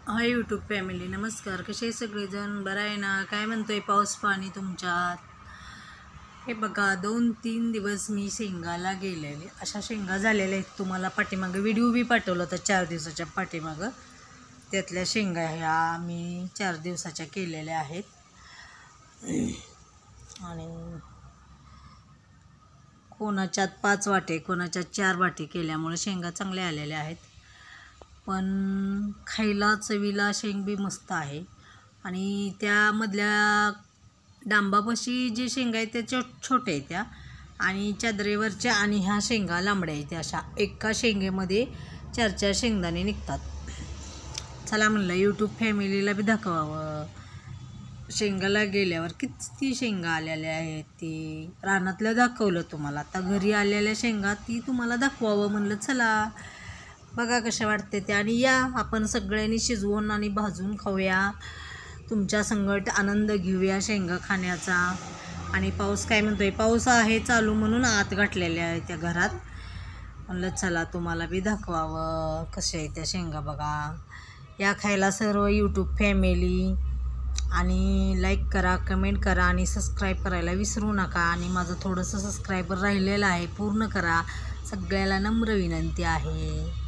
Hi YouTube family, नमस्कार. कसे सगळेजण? बरं आहे ना? काय म्हणतोय पाऊस पाणी तुमच्यात? हे बघा, 2-3 दिवस मी शेंगाला गेलेले, अशा शेंगा झालेल्या आहेत. तुम्हाला पाठीमागं व्हिडिओ बी पाठवला होता 4 दिवसाच्या पाठीमागं. त्यातल्या शेंगा ह्या मी 4 दिवसाच्या केलेल्या आहेत. आणि कोणाच्यात 5 वाटे, कोणाच्यात 4 वाटे केल्यामुळे शेंगा चांगल्या आलेल्या आहेत. पण खायला चवीला शेंग बी मस्त आहे. आणि त्यामधल्या डांबापाशी जे शेंगा आहेत त्या छोट्या आहेत त्या, आणि चादरेवरच्या आणि ह्या शेंगा लांबड्या आहेत. अशा एका शेंगेमध्ये 4-4 शेंगदाणे निघतात. चला म्हणलं यूट्यूब फॅमिलीला बी दाखवावं. शेंगाला गेल्यावर किती शेंगा आलेल्या आहेत ती रानातल्या दाखवलं तुम्हाला. आता घरी आलेल्या शेंगा ती तुम्हाला दाखवावं म्हणलं. चला बघा कशा वाटते ते, आणि या आपण सगळ्यांनी शिजवून आणि भाजून खाऊया. तुमच्या संगत आनंद घेऊया शेंगा खाण्याचा. आणि पाऊस काय म्हणतोय? पाऊस आहे चालू म्हणून आत गाठलेल्या आहे त्या घरात. म्हणलं चला तुम्हाला बी दाखवावं कशा आहे त्या शेंगा. बघा या खायला सर्व यूट्यूब फॅमिली. आणि लाईक करा, कमेंट करा आणि सबस्क्राईब करायला विसरू नका. आणि माझं थोडंसं सबस्क्रायबर राहिलेलं आहे, पूर्ण करा. सगळ्याला नम्र विनंती आहे.